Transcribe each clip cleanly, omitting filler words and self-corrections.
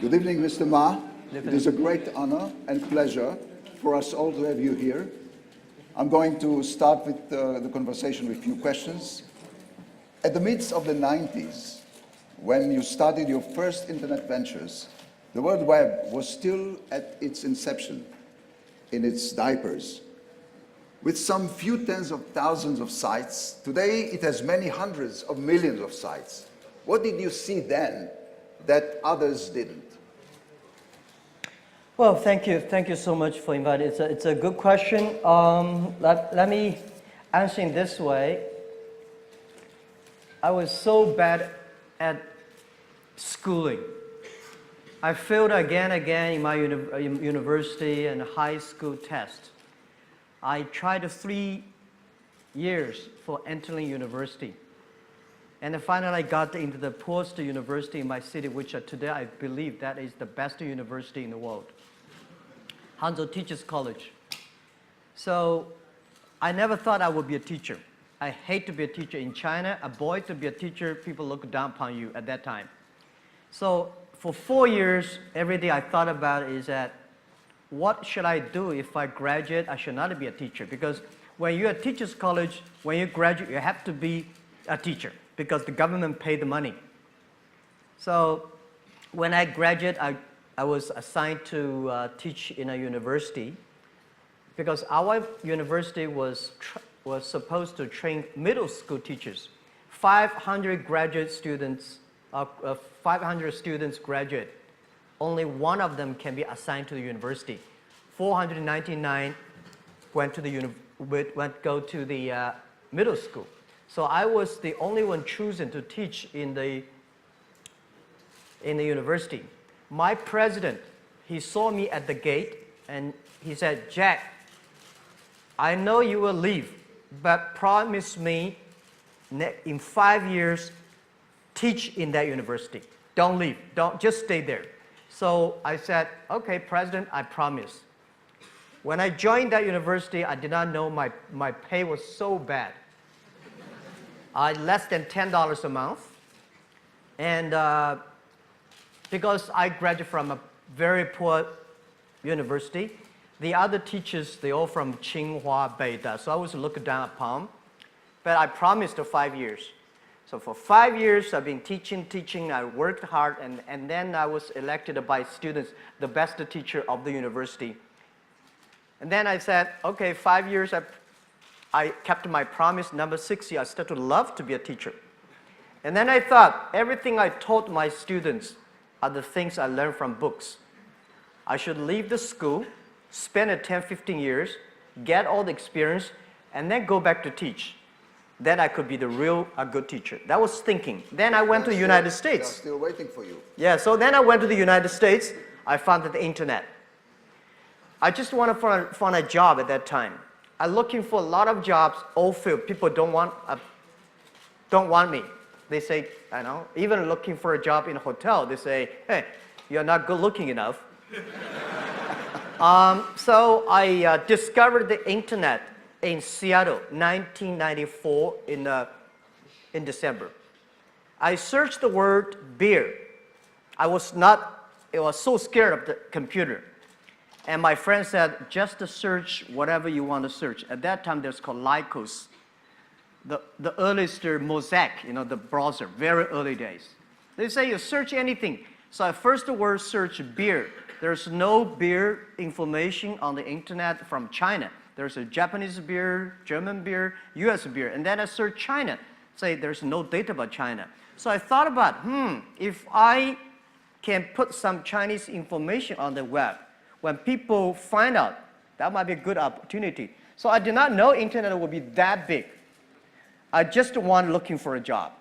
Good evening, Mr. Ma. Good It is a great honor and pleasure for us all to have you here. I'm going to start with the conversation with a few questions. At the midst of the 90s, when you started your first internet ventures, the World Web was still at its inception, in its diapers. With some few tens of thousands of sites, today it has many hundreds of millions of sites. What did you see then that others didn't? Well, thank you. Thank you so much for inviting. It's a good question. Let me answer in this way. I was so bad at schooling. I failed again and again in my university and high school test. I tried 3 years for entering university. And then finally I got into the post university in my city, which today I believe that is the best university in the world. Hangzhou Teachers College. So I never thought I would be a teacher. I hate to be a teacher in China. A boy to be a teacher, people look down upon you at that time. So for 4 years, every day I thought about is that what should I do if I graduate? I should not be a teacher, because when you're at teachers college, when you graduate, you have to be a teacher because the government paid the money. So when I graduated, I was assigned to teach in a university because our university was supposed to train middle school teachers. 500 graduate students, 500 students graduate. Only one of them can be assigned to the university. 499 went to go to the middle school. So I was the only one chosen to teach in the university. My president, he saw me at the gate and he said, "Jack, I know you will leave, but promise me in 5 years, teach in that university. Don't leave, just stay there." So I said, "Okay, President, I promise." When I joined that university, I did not know my pay was so bad. Less than $10 a month. And because I graduated from a very poor university, the other teachers, they all from Tsinghua, Beida, so I was looked down upon. But I promised for 5 years. So for 5 years, I've been teaching, I worked hard, and then I was elected by students the best teacher of the university. And then I said, okay, 5 years, I kept my promise. Number 6 year, I started to love to be a teacher. And then I thought, everything I taught my students are the things I learned from books. I should leave the school, spend 10, 15 years, get all the experience, and then go back to teach. Then I could be a good teacher. That was thinking. Then I went to the United States. They're still waiting for you. Yeah, so then I went to the United States. I found the internet. I just wanted to find a job at that time. I'm looking for a lot of jobs, all filled. People don't want me. They say, I know, even looking for a job in a hotel, they say, "Hey, you're not good looking enough." So I discovered the internet in Seattle, 1994 in December. I searched the word beer. I was so scared of the computer. And my friend said, just to search whatever you want to search. At that time, there's called Lycos. The earliest Mosaic, the browser, very early days. They say you search anything. So I first word search beer. There's no beer information on the internet from China. There's a Japanese beer, German beer, US beer. And then I search China. Say there's no data about China. So I thought about, if I can put some Chinese information on the web, when people find out, that might be a good opportunity. So I did not know internet would be that big. I just wanted looking for a job.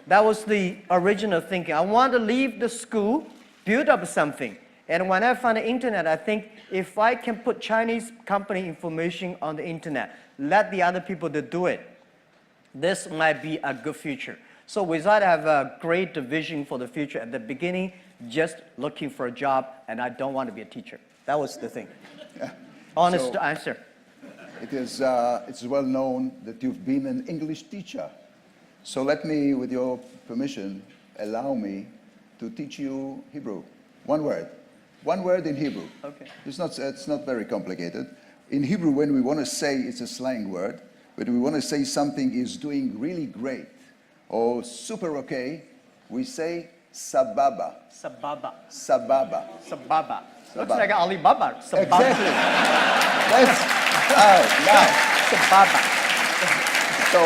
That was the original thinking. I wanted to leave the school, build up something. And when I found the internet, I think if I can put Chinese company information on the internet, let the other people to do it, this might be a good future. So with that, I have a great vision for the future. At the beginning, just looking for a job, and I don't want to be a teacher. That was the thing. Honest answer. It's well known that you've been an English teacher. So let me, with your permission, allow me to teach you Hebrew. One word. One word in Hebrew. Okay. It's not very complicated. In Hebrew, when we want to say, it's a slang word, but we want to say something is doing really great or super okay, we say sababa. Sababa. Sababa. Sababa. Looks Sababa. like Alibaba. Sababa. Exactly. That's now. Sababa. So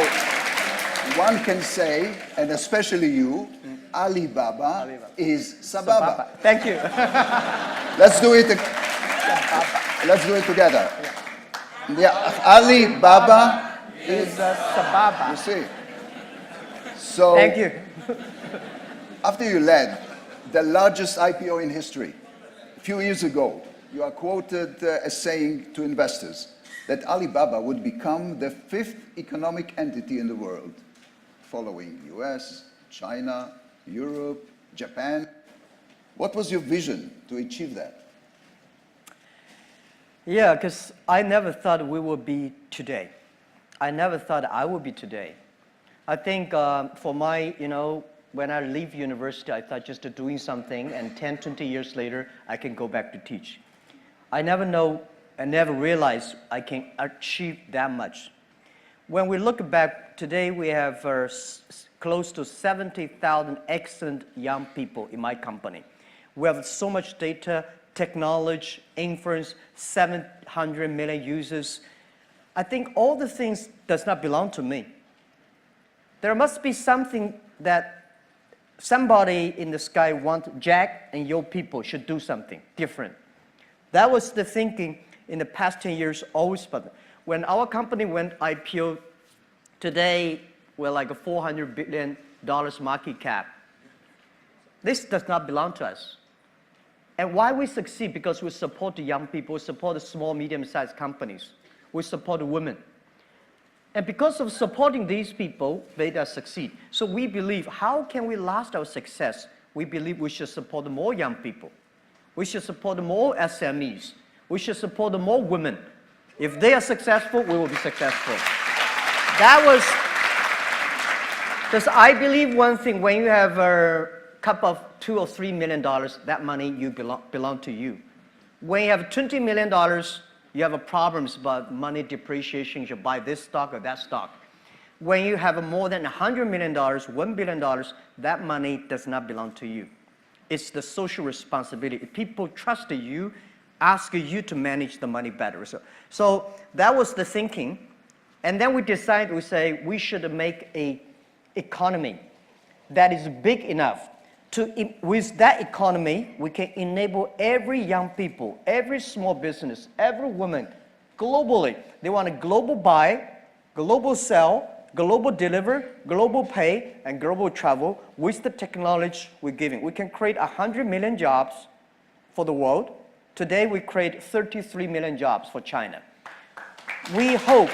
one can say, and especially you, Alibaba is sababa. Thank you. Let's do it. Let's do it together. Yeah, Alibaba Is Sababa. You see. So Thank you. after you led the largest IPO in history, a few years ago, you are quoted as saying to investors that Alibaba would become the 5th economic entity in the world, following US, China, Europe, Japan. What was your vision to achieve that? Yeah, because I never thought we would be today. I never thought I would be today. I think for my, when I leave university, I thought just doing something, and 10, 20 years later, I can go back to teach. I never realized I can achieve that much. When we look back, today we have close to 70,000 excellent young people in my company. We have so much data, technology, inference, 700 million users. I think all the things does not belong to me. There must be something that somebody in the sky wants. Jack and your people should do something different. That was the thinking in the past 10 years always. But when our company went IPO, today we're like a $400 billion market cap. This does not belong to us. And why we succeed? Because we support the young people, we support the small, medium-sized companies, we support the women. And because of supporting these people, they succeed. So we believe, how can we last our success? We believe we should support more young people. We should support more SMEs. We should support more women. If they are successful, we will be successful. That was, because I believe one thing, when you have a cup of $2 or $3 million, that money belong to you. When you have $20 million, you have problems about money depreciation, you should buy this stock or that stock. When you have more than $100 million, $1 billion, that money does not belong to you. It's the social responsibility. People trust you, ask you to manage the money better. So that was the thinking. And then we decided, we say, we should make an economy that is big enough with that economy, we can enable every young people, every small business, every woman, globally. They want a global buy, global sell, global deliver, global pay, and global travel with the technology we're giving. We can create 100 million jobs for the world. Today, we create 33 million jobs for China. We hope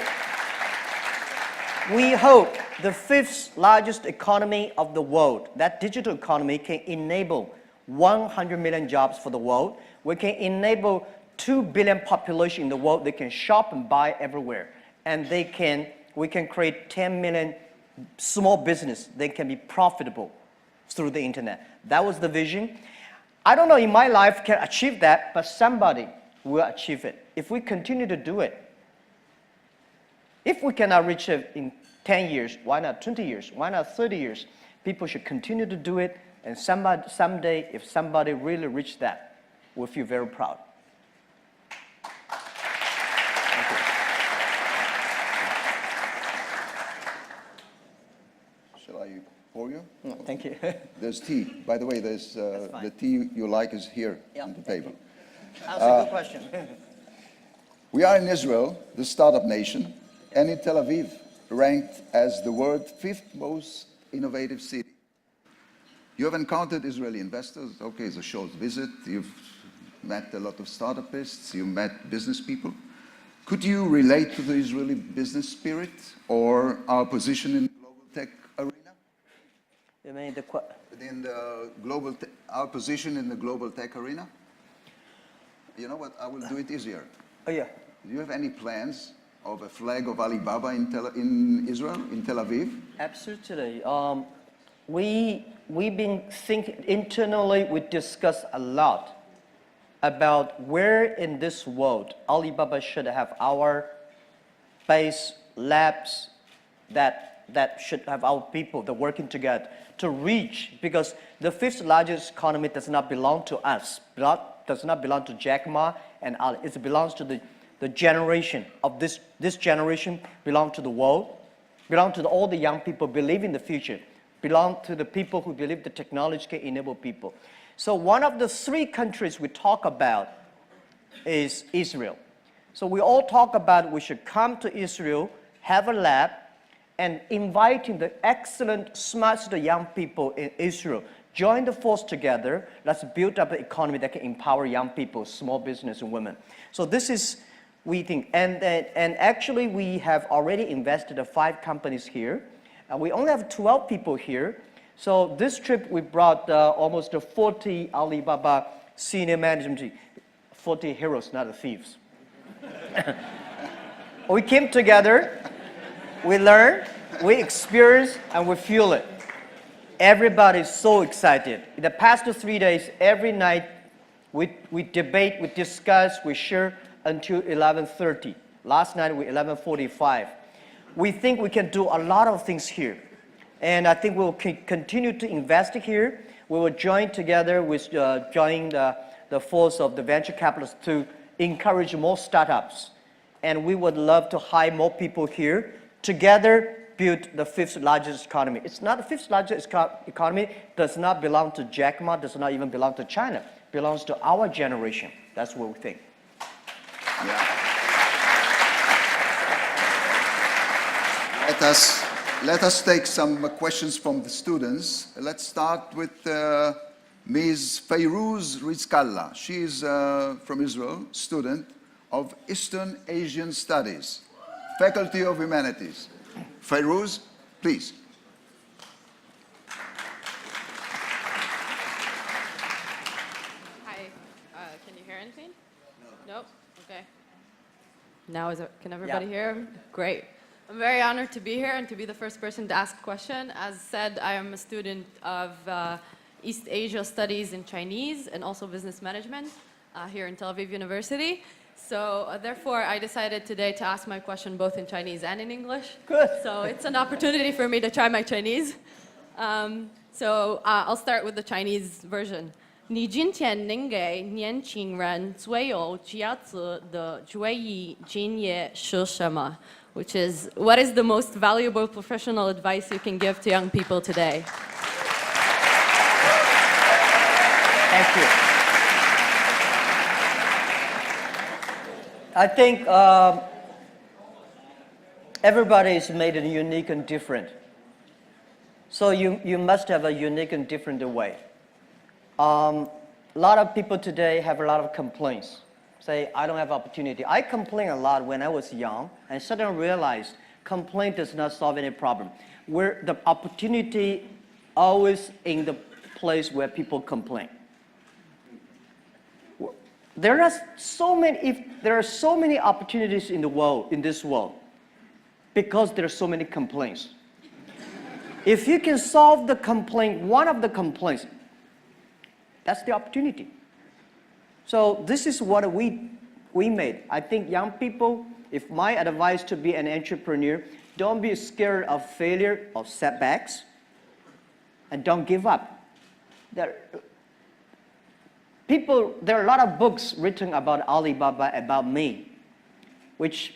the 5th largest economy of the world, that digital economy, can enable 100 million jobs for the world. We can enable 2 billion population in the world. They can shop and buy everywhere. And we can create 10 million small business. They can be profitable through the internet. That was the vision. I don't know in my life can achieve that, but somebody will achieve it. If we continue to do it, if we cannot reach it in 10 years, why not 20 years? Why not 30 years? People should continue to do it, and someday, if somebody really reach that, we'll feel very proud. Shall I pour you? No, thank you. There's tea. By the way, there's the tea you like is here on the table. That's a good question. We are in Israel, the startup nation, and in Tel Aviv, ranked as the world's 5th most innovative city. You have encountered Israeli investors. Okay, it's a short visit. You've met a lot of startupists. You met business people. Could you relate to the Israeli business spirit or our position in the global tech arena? You mean our position in the global tech arena? You know what? I will do it easier. Oh, yeah. Do you have any plans of a flag of Alibaba in Israel, in Tel Aviv? Absolutely. we've been thinking internally, we discussed a lot about where in this world Alibaba should have our base labs that should have our people that working together to reach, because the fifth largest economy does not belong to us, does not belong to Jack Ma and Ali. It belongs to the generation of this generation, belong to the world, belong to all the young people believe in the future, belong to the people who believe the technology can enable people. So one of the three countries we talk about is Israel. So we all talk about we should come to Israel, have a lab, and inviting the excellent, smart young people in Israel, join the force together. Let's build up an economy that can empower young people, small business and women. So this is, we think, and actually we have already invested in 5 companies here. We only have 12 people here. So this trip we brought almost 40 Alibaba senior management team, 40 heroes, not the thieves. We came together, we learn, we experience, and we feel it. Everybody's so excited. In the past 3 days, every night, we debate, we discuss, we share until 11:30. Last night, we 11:45. We think we can do a lot of things here. And I think we'll continue to invest here. We will join together with join the force of the venture capitalists to encourage more startups. And we would love to hire more people here. Together, build the 5th largest economy. It's not the 5th largest economy, does not belong to Jack Ma, does not even belong to China. It belongs to our generation. That's what we think. Yeah. Let us take some questions from the students. Let's start with Ms. Fayrouz Rizkallah. She is from Israel, student of Eastern Asian Studies, Faculty of Humanities. Fayrouz, please. Hi, can you hear anything? No. Nope? Okay. Now can everybody hear? Great. I'm very honored to be here and to be the first person to ask a question. As said, I am a student of East Asia Studies in Chinese and also Business Management here in Tel Aviv University. So therefore, I decided today to ask my question both in Chinese and in English. Good. So it's an opportunity for me to try my Chinese. I'll start with the Chinese version. 你今天能给年轻人最有价值的专业经验是什么? Which is, what is the most valuable professional advice you can give to young people today? Thank you. I think everybody is made unique and different. So you must have a unique and different way. A lot of people today have a lot of complaints. Say, I don't have opportunity. I complained a lot when I was young and suddenly realized complaint does not solve any problem. Where the opportunity always in the place where people complain. There are so many opportunities in the world, in this world, because there are so many complaints. If you can solve the complaint, one of the complaints, that's the opportunity. So this is what we made. I think young people, if my advice to be an entrepreneur, don't be scared of failure, of setbacks, and don't give up. There are a lot of books written about Alibaba, about me, which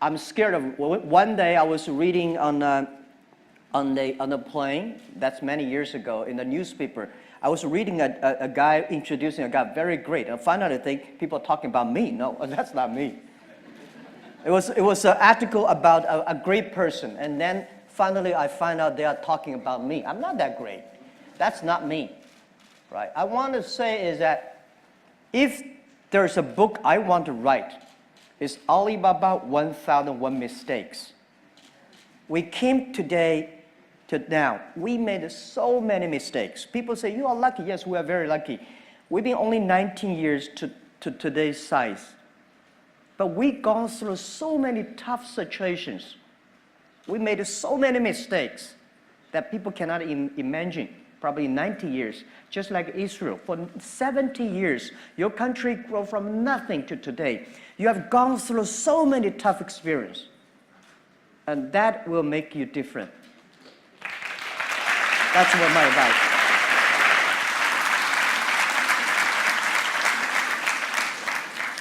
I'm scared of. One day I was reading on the plane, that's many years ago, in the newspaper. I was reading a guy introducing a guy, very great. And finally I think people are talking about me. No, that's not me. It was an article about a great person. And then finally I find out they are talking about me. I'm not that great. That's not me. Right? I want to say is that if there's a book I want to write, it's Alibaba 1001 Mistakes. We came today to now. We made so many mistakes. People say, you are lucky. Yes, we are very lucky. We've been only 19 years to today's size. But we've gone through so many tough situations. We made so many mistakes. that people cannot imagine. Probably 90 years, just like Israel. For 70 years, your country grew from nothing to today. You have gone through so many tough experiences. And that will make you different. That's what my advice.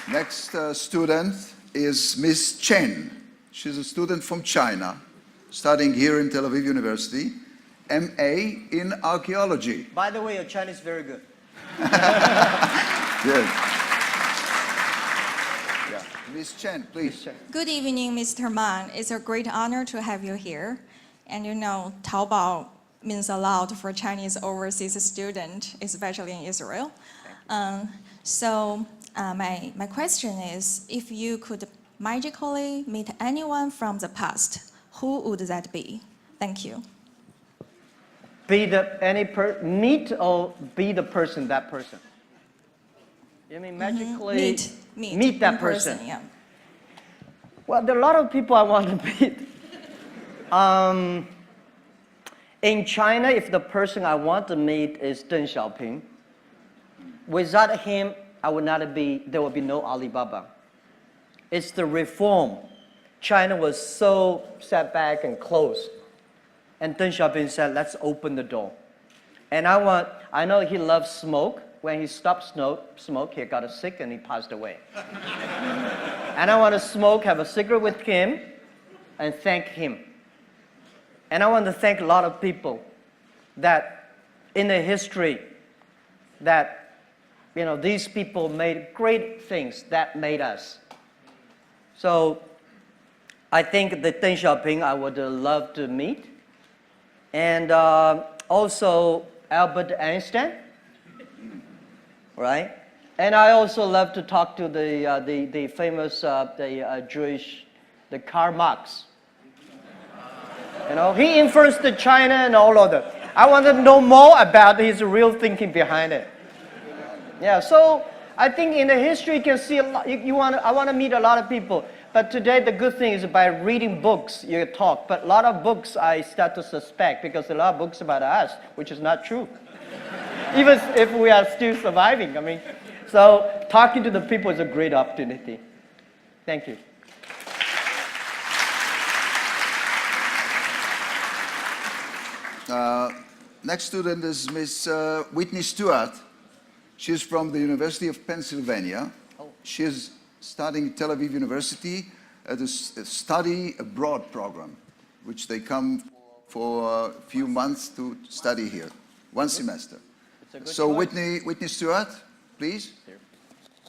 Next student is Miss Chen. She's a student from China, studying here in Tel Aviv University, MA in archaeology. By the way, your Chinese is very good. Good. Yeah. Miss Chen, please. Good evening, Mr. Man. It's a great honor to have you here. And you know, Taobao means a lot for Chinese overseas students, especially in Israel. My question is, if you could magically meet anyone from the past, who would that be? Thank you. Meet or be the person, that person? You mean magically Meet that in person? Yeah. Well, there are a lot of people I want to meet. In China, if the person I want to meet is Deng Xiaoping, without him, there would be no Alibaba. It's the reform. China was so set back and closed. And Deng Xiaoping said, let's open the door. And I know he loves smoke. When he stopped smoke, he got sick and he passed away. And I want to have a cigarette with him and thank him. And I want to thank a lot of people that in the history that, you know, these people made great things that made us. So I think that Deng Xiaoping I would love to meet. And also Albert Einstein, right? And I also love to talk to the famous Jewish, Karl Marx. You know, he influenced China and all of that. I want to know more about his real thinking behind it. Yeah, so I think in the history you can see a lot. I want to meet a lot of people. But today the good thing is by reading books you talk. But a lot of books I start to suspect because a lot of books about us, which is not true. Even if we are still surviving. I mean, so talking to the people is a great opportunity. Thank you. Next student is Miss Whitney Stewart. She's from the University of Pennsylvania. She's studying at Tel Aviv University at a study abroad program, which they come for a few months to study here, one semester. So Whitney Stewart, please.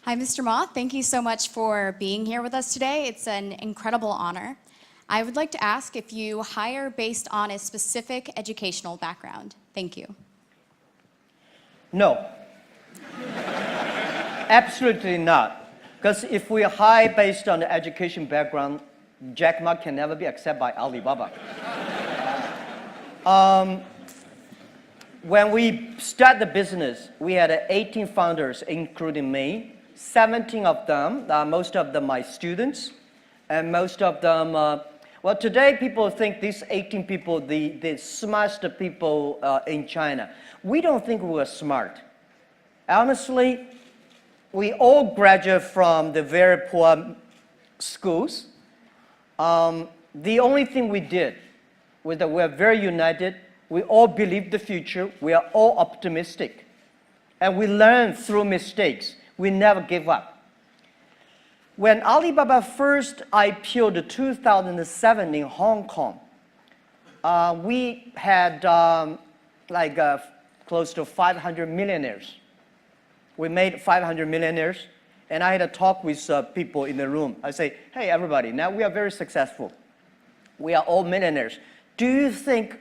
Hi, Mr. Ma. Thank you so much for being here with us today. It's an incredible honor. I would like to ask if you hire based on a specific educational background. Thank you. No. Absolutely not. Because if we hire based on the education background, Jack Ma can never be accepted by Alibaba. When we started the business, we had 18 founders, including me. 17 of them, most of them my students, and most of them, well, today people think these 18 people, the smartest people in China. We don't think we're smart. Honestly, we all graduate from the very poor schools. The only thing we did was that we are very united. We all believe the future. We are all optimistic. And we learn through mistakes. We never give up. When Alibaba first IPO'd in 2007 in Hong Kong, we had close to 500 millionaires. We made 500 millionaires, and I had a talk with people in the room. I say, hey, everybody, now we are very successful. We are all millionaires. Do you think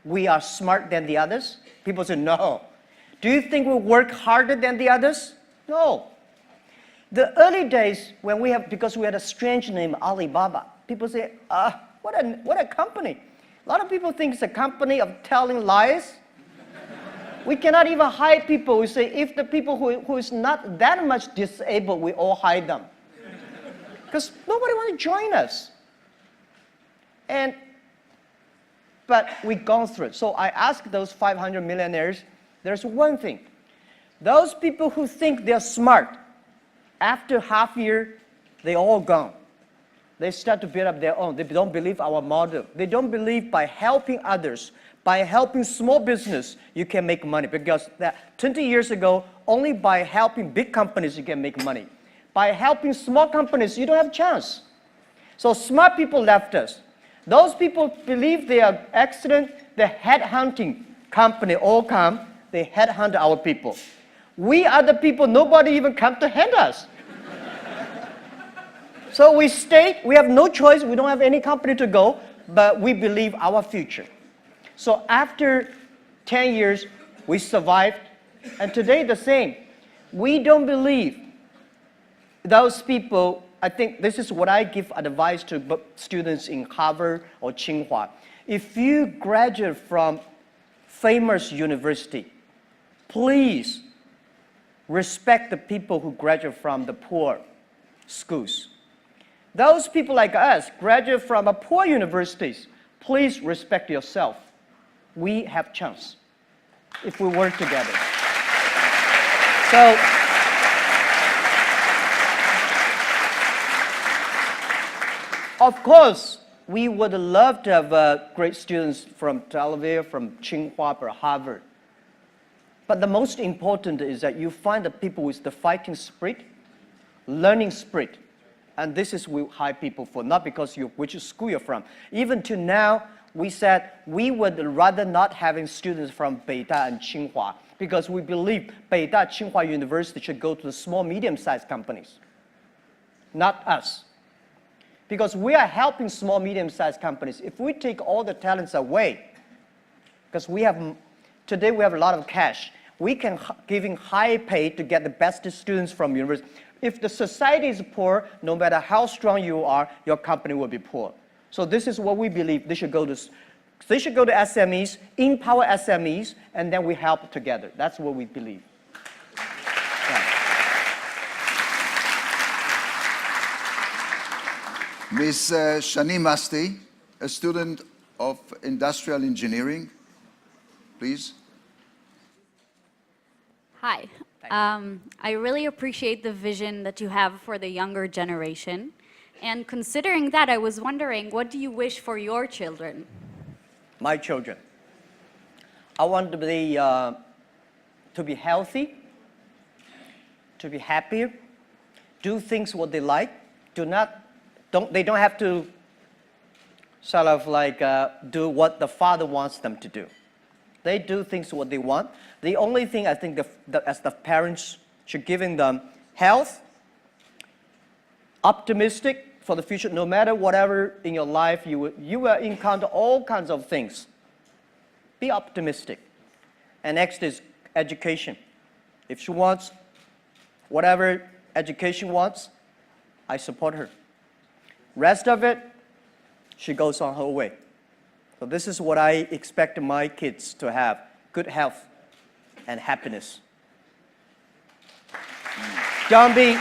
we are smarter than the others? People say, no. Do you think we work harder than the others? No. The early days, because we had a strange name, Alibaba, people say, what a company. A lot of people think it's a company of telling lies. We cannot even hide people. We say, if the people who is not that much disabled, we all hide them. Because nobody wants to join us. And but we've gone through it. So I asked those 500 millionaires, there's one thing. Those people who think they're smart, after half year, they all gone. They start to build up their own. They don't believe our model. They don't believe by helping others, by helping small business, you can make money. Because 20 years ago, only by helping big companies, you can make money. By helping small companies, you don't have a chance. So smart people left us. Those people believe they are excellent. The headhunting company all come. They headhunt our people. We are the people, nobody even come to hunt us. So we stayed, we have no choice, we don't have any company to go, but we believe our future. So after 10 years, we survived, and today the same. We don't believe those people. I think this is what I give advice to students in Harvard or Tsinghua. If you graduate from famous university, please respect the people who graduate from the poor schools. Those people like us graduate from a poor universities, please respect yourself. We have chance if we work together. So, of course, we would love to have great students from Tel Aviv, from Tsinghua, or Harvard. But the most important is that you find the people with the fighting spirit, learning spirit. And this is we hire people for, not because which school you're from. Even to now, we said we would rather not having students from Beida and Tsinghua because we believe Beida, Tsinghua University should go to the small, medium-sized companies, not us. Because we are helping small, medium-sized companies. If we take all the talents away, because today we have a lot of cash, we can giving high pay to get the best students from university. If the society is poor, no matter how strong you are, your company will be poor. So this is what we believe. They should go to SMEs, empower SMEs, and then we help together. That's what we believe. Ms. Shani Masti, a student of industrial engineering, please. Hi. I really appreciate the vision that you have for the younger generation. And considering that, I was wondering, what do you wish for your children? My children. I want them to be healthy, to be happy, do things what they like. They don't have to sort of like do what the father wants them to do. They do things what they want. The only thing I think as the parents should giving them health, optimistic for the future. No matter whatever in your life you will encounter all kinds of things. Be optimistic. And next is education. If she wants whatever education wants, I support her. Rest of it, she goes on her way. So this is what I expect my kids to have: good health and happiness. Don't be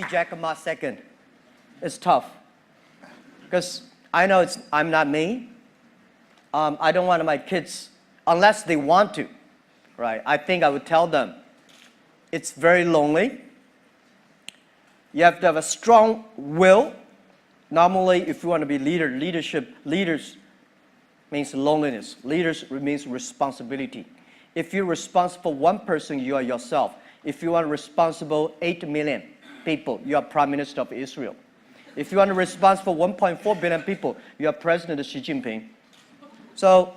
Jack Ma second. It's tough. Because I know I'm not me. I don't want my kids, unless they want to, right? I think I would tell them, it's very lonely. You have to have a strong will. Normally, if you want to be leaders means loneliness. Leaders means responsibility. If you're responsible for one person, you are yourself. If you are responsible 8 million people, you are Prime Minister of Israel. If you are responsible for 1.4 billion people, you are President Xi Jinping. So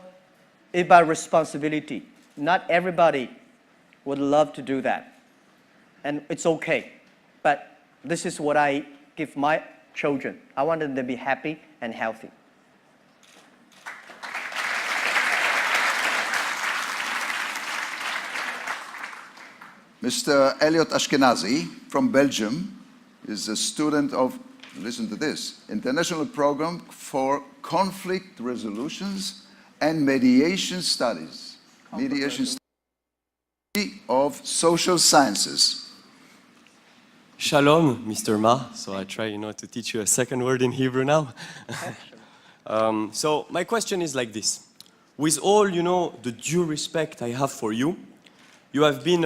it's about responsibility. Not everybody would love to do that. And it's okay. But this is what I give my children. I want them to be happy and healthy. Mr. Elliot Ashkenazi from Belgium is a student of, listen to this, International Program for Conflict Resolutions and Mediation Studies. Mediation Studies of Social Sciences. Shalom, Mr. Ma. So I try, to teach you a second word in Hebrew now. So my question is like this. With all, the due respect I have for you, you have been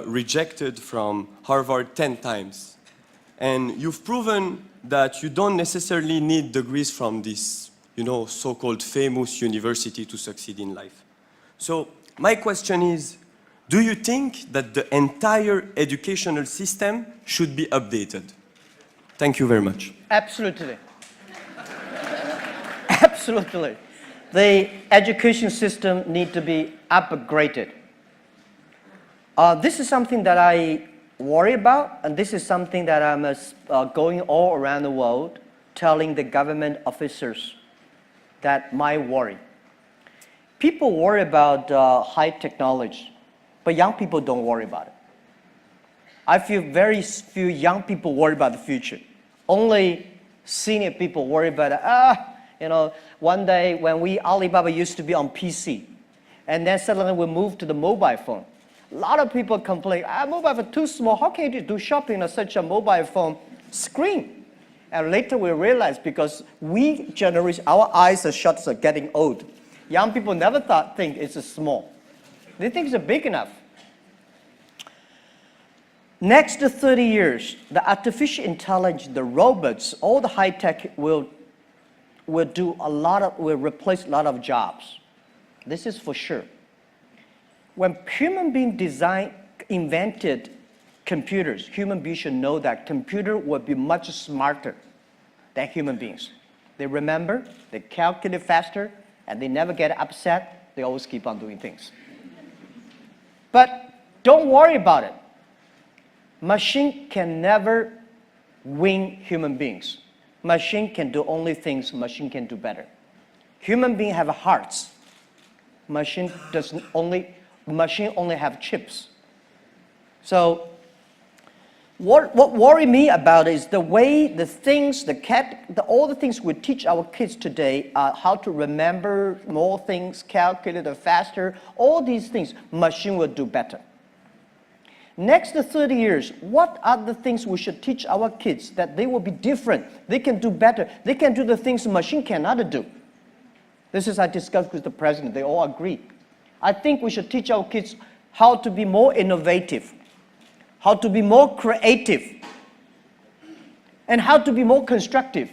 rejected from Harvard 10 times. And you've proven that you don't necessarily need degrees from this, so-called famous university to succeed in life. So my question is, do you think that the entire educational system should be updated? Thank you very much. Absolutely. Absolutely. The education system needs to be upgraded. This is something that I worry about, and this is something that I'm going all around the world telling the government officers that my worry. People worry about high technology, but young people don't worry about it. I feel very few young people worry about the future. Only senior people worry about it. One day when Alibaba used to be on PC, and then suddenly we moved to the mobile phone. A lot of people complain, mobile phone too small. How can you do shopping on such a mobile phone screen? And later we realized because our eyes are shut, are getting old. Young people never think it's small. They think it's big enough. Next 30 years, the artificial intelligence, the robots, all the high tech will replace a lot of jobs. This is for sure. When human beings invented computers, human beings should know that computer will be much smarter than human beings. They remember, they calculate faster, and they never get upset. They always keep on doing things. But don't worry about it. Machine can never win human beings. Machine can do only things machine can do better. Human beings have hearts. Machine only have chips. So what worry me about is the way all the things we teach our kids today, how to remember more things, calculate it faster, all these things, machine will do better. Next 30 years, what are the things we should teach our kids that they will be different, they can do better, they can do the things the machine cannot do? This is I discussed with the president, they all agree. I think we should teach our kids how to be more innovative, how to be more creative, and how to be more constructive.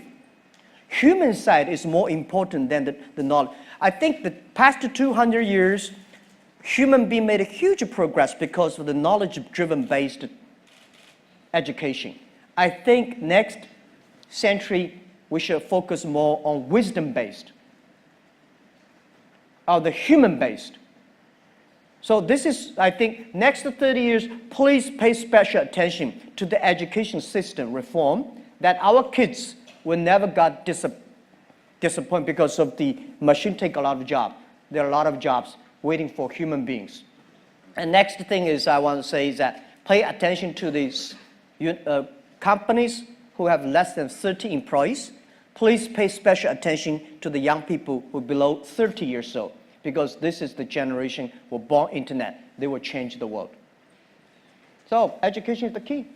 Human side is more important than the knowledge. I think the past 200 years, human being made a huge progress because of the knowledge-driven based education. I think next century we should focus more on wisdom-based, or the human-based. So this is, I think, next 30 years, please pay special attention to the education system reform that our kids will never get disappointed because of the machine take a lot of jobs. There are a lot of jobs waiting for human beings. And next thing is I want to say is that pay attention to these companies who have less than 30 employees. Please pay special attention to the young people who are below 30 years old, because this is the generation who were born internet. They will change the world. So education is the key.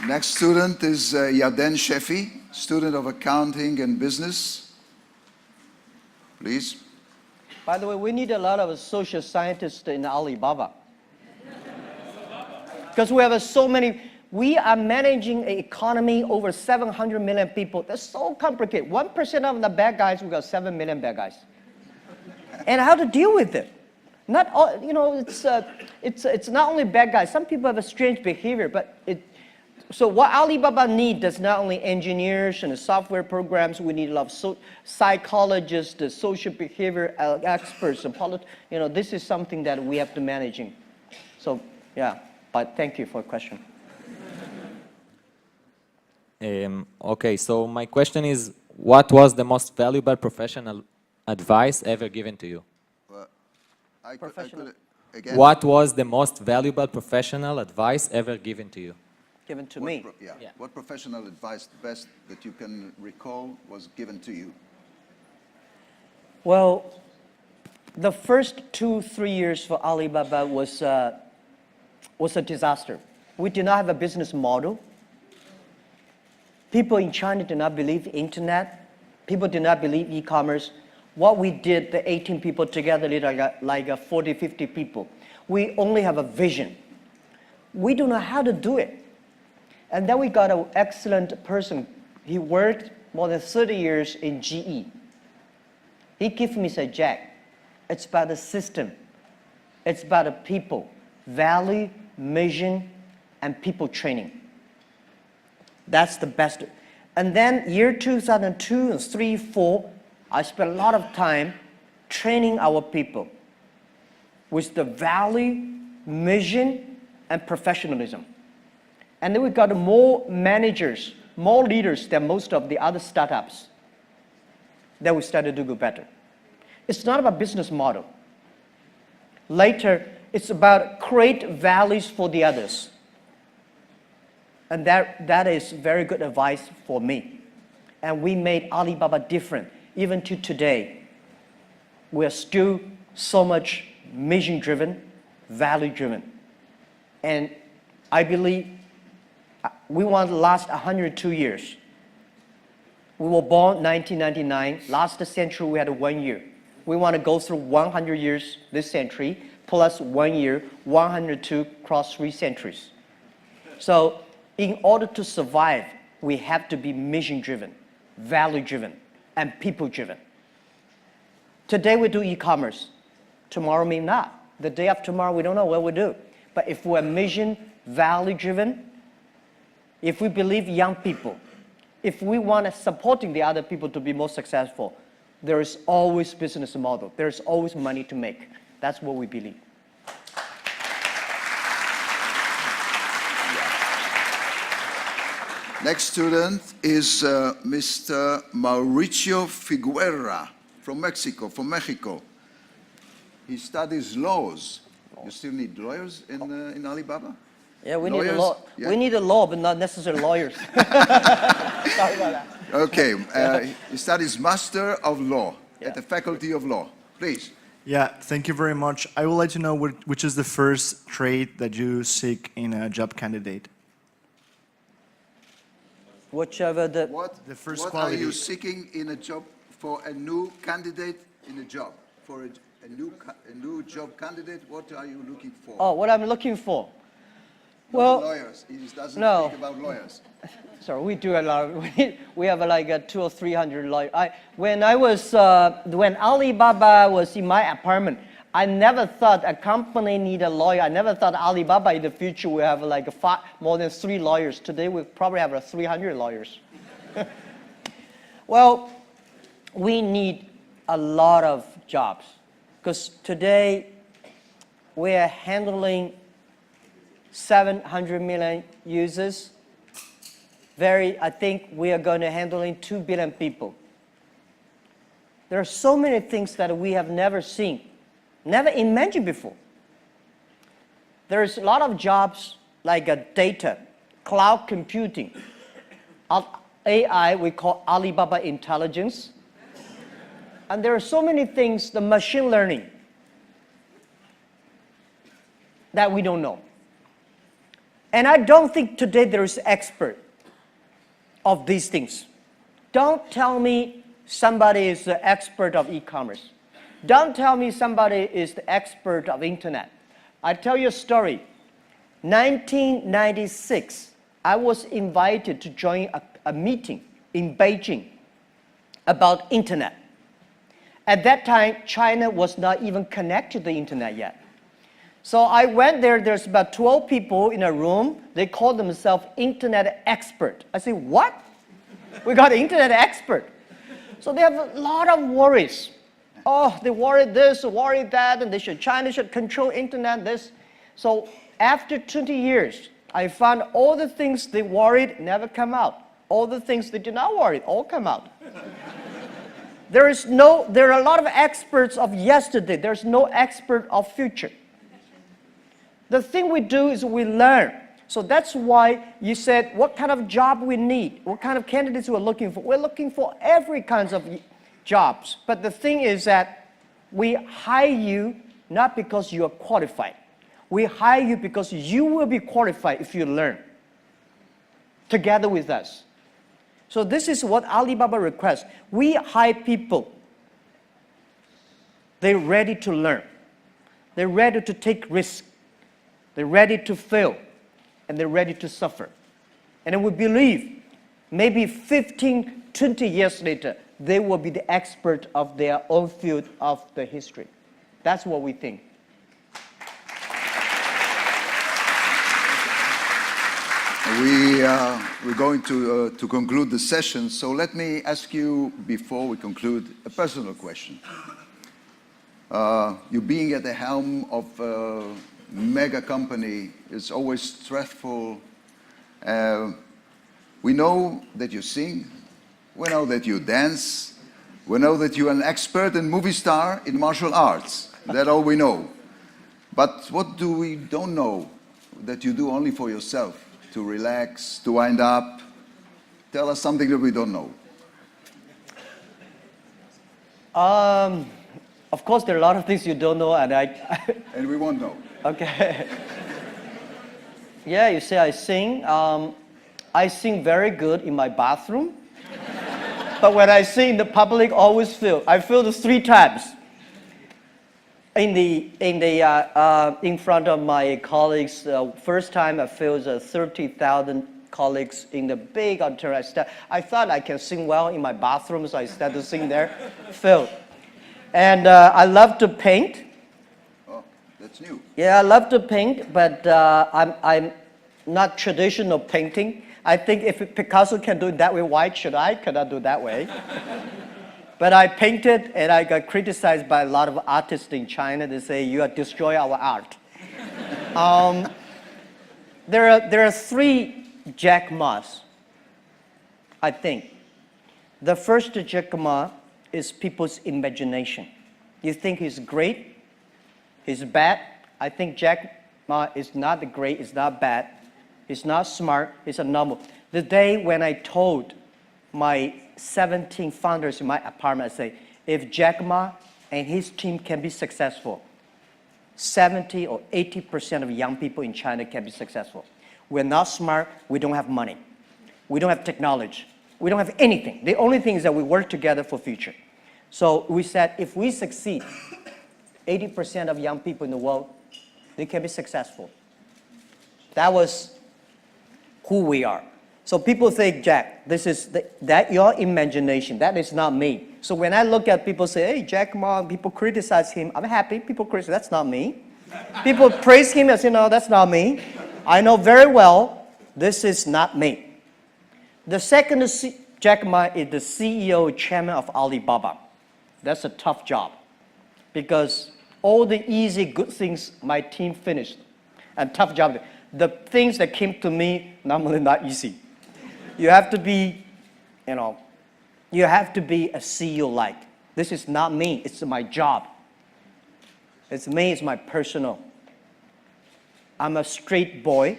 Next student is Yaden Shefi, student of accounting and business. Please. By the way, we need a lot of social scientists in Alibaba. Because we have so many, we are managing an economy over 700 million people. That's so complicated. 1% of the bad guys, we got 7 million bad guys. And how to deal with it? Not all, it's not only bad guys. Some people have a strange behavior, but so what Alibaba needs is not only engineers and software programs. We need a lot of psychologists, social behavior experts, and this is something that we have to manage. So yeah, but thank you for the question. Okay, so my question is, what was the most valuable professional advice ever given to you? Again? What was the most valuable professional advice ever given to you? Given to me. Yeah. What professional advice, the best that you can recall, was given to you? Well, the first 2-3 years for Alibaba was a disaster. We did not have a business model. People in China did not believe internet. People did not believe e-commerce. What we did, the 18 people together, like 40, 50 people, we only have a vision. We don't know how to do it. And then we got an excellent person. He worked more than 30 years in GE. He gave me, said, Jack, it's about the system. It's about the people, value, mission, and people training. That's the best. And then year 2002 and 3, 4, I spent a lot of time training our people with the value, mission, and professionalism. And then we got more managers, more leaders than most of the other startups. Then we started to go better. It's not about business model. Later, it's about create values for the others. And that is very good advice for me. And we made Alibaba different. Even to today, we are still so much mission-driven, value-driven. And I believe we want to last 102 years. We were born 1999. Last century, we had 1 year. We want to go through 100 years this century, plus 1 year, 102 cross 3 centuries. So in order to survive, we have to be mission-driven, value-driven, and people-driven. Today we do e-commerce. Tomorrow may not. The day after tomorrow, we don't know what we'll do. But if we're mission, value-driven, if we believe young people, if we want to supporting the other people to be more successful, there is always business model. There's always money to make. That's what we believe. Next student is Mr. Mauricio Figuera from Mexico. He studies laws. You still need lawyers in Alibaba? Yeah, we Lawyers? need a law. Yeah. We need a law, but not necessarily lawyers. Sorry about that. Okay, he studies Master of Law at the Faculty of Law. Please. Yeah, thank you very much. I would like to know which is the first trait that you seek in a job candidate. Whichever the... What, The first what quality. are you seeking in a job for a new candidate in a job? For a new job candidate, what are you looking for? Oh, what I'm looking for? Not Well, lawyers. He doesn't no. think about lawyers. sorry, we do a lot. We have like 200 or 300 lawyers. When Alibaba was in my apartment, I never thought a company need a lawyer. I never thought Alibaba in the future will have like more than 3 lawyers. Today we probably have 300 lawyers. Well, we need a lot of jobs because today we are handling 700 million users. I think we are going to handling 2 billion people. There are so many things that we have never seen, never imagined before. There's a lot of jobs like data, cloud computing, AI, we call Alibaba Intelligence. And there are so many things, the machine learning, that we don't know. And I don't think today there is expert of these things. Don't tell me somebody is the expert of e-commerce. Don't tell me somebody is the expert of internet. I tell you a story. 1996, I was invited to join a meeting in Beijing about internet. At that time, China was not even connected to the internet yet. So I went there, there's about 12 people in a room. They call themselves internet expert. I say, what? We got an internet expert. So they have a lot of worries. Oh, they worry this, worry that, and China should control internet, this. So after 20 years, I found all the things they worried never come out. All the things they did not worry, all come out. There are a lot of experts of yesterday. There's no expert of future. The thing we do is we learn. So that's why you said, what kind of job we need, what kind of candidates we're looking for. We're looking for every kinds of jobs. But the thing is that we hire you not because you are qualified. We hire you because you will be qualified if you learn together with us. So this is what Alibaba requests. We hire people. They're ready to learn. They're ready to take risks. They're ready to fail. And they're ready to suffer. And then we believe maybe 15, 20 years later, they will be the expert of their own field of the history. That's what we think. We're going to conclude the session, so let me ask you, before we conclude, a personal question. You being at the helm of a mega company is always stressful. We know that you sing, we know that you dance, we know that you're an expert and movie star in martial arts. That's all we know. But what do we don't know that you do only for yourself? To relax, to wind up? Tell us something that we don't know. Of course, there are a lot of things you don't know, and And we won't know. Okay. Yeah, you say I sing. I sing very good in my bathroom. But when I sing in the public, always feel. I feel this 3 times. In front of my colleagues, first time I feel 30,000 colleagues in the big auditorium. I thought I can sing well in my bathroom, so I started to sing there. Filled. And I love to paint. Oh, that's new. Yeah, I love to paint, but I'm not traditional painting. I think if Picasso can do it that way, why should I cannot do it that way? But I painted, and I got criticized by a lot of artists in China. They say, you are destroying our art. There are 3 Jack Ma's, I think. The first Jack Ma is people's imagination. You think he's great, he's bad. I think Jack Ma is not great, is not bad, he's not smart, he's a normal. The day when I told my 17 founders in my apartment, I say, if Jack Ma and his team can be successful, 70 or 80% of young people in China can be successful. We're not smart, we don't have money. We don't have technology. We don't have anything. The only thing is that we work together for future. So we said, if we succeed, 80% of young people in the world, they can be successful. That was who we are. So people think, Jack, this is that your imagination. That is not me. So when I look at people say, hey, Jack Ma, people criticize him. I'm happy. People criticize. That's not me. People praise him as, that's not me. I know very well this is not me. The second Jack Ma is the CEO, chairman of Alibaba. That's a tough job because all the easy, good things my team finished. And tough job. The things that came to me, normally not easy. You have to be, you have to be a CEO like. This is not me, it's my job. It's me, it's my personal. I'm a straight boy,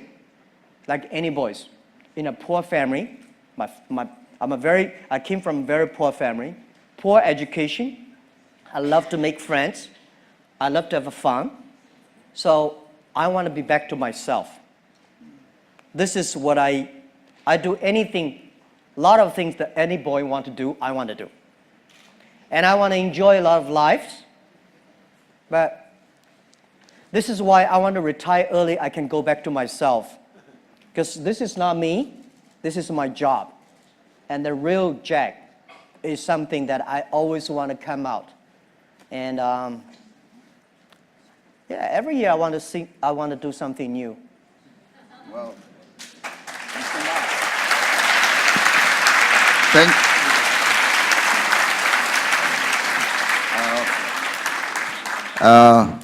like any boys, in a poor family. I came from a very poor family, poor education. I love to make friends. I love to have fun. So I want to be back to myself. This is what I do anything, a lot of things that any boy want to do, I want to do. And I want to enjoy a lot of lives. But this is why I want to retire early. I can go back to myself. Because this is not me. This is my job. And the real Jack is something that I always want to come out. And every year I want to do something new. Well, I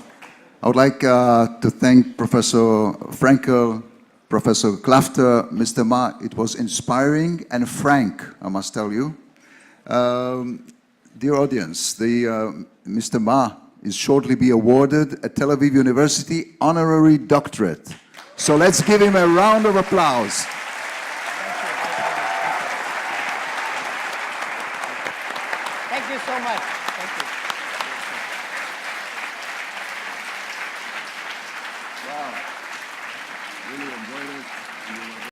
would like to thank Professor Frankel, Professor Klafter, Mr. Ma. It was inspiring and frank, I must tell you. Dear audience, Mr. Ma is shortly be awarded a Tel Aviv University honorary doctorate. So let's give him a round of applause. Thank you so much. Thank you.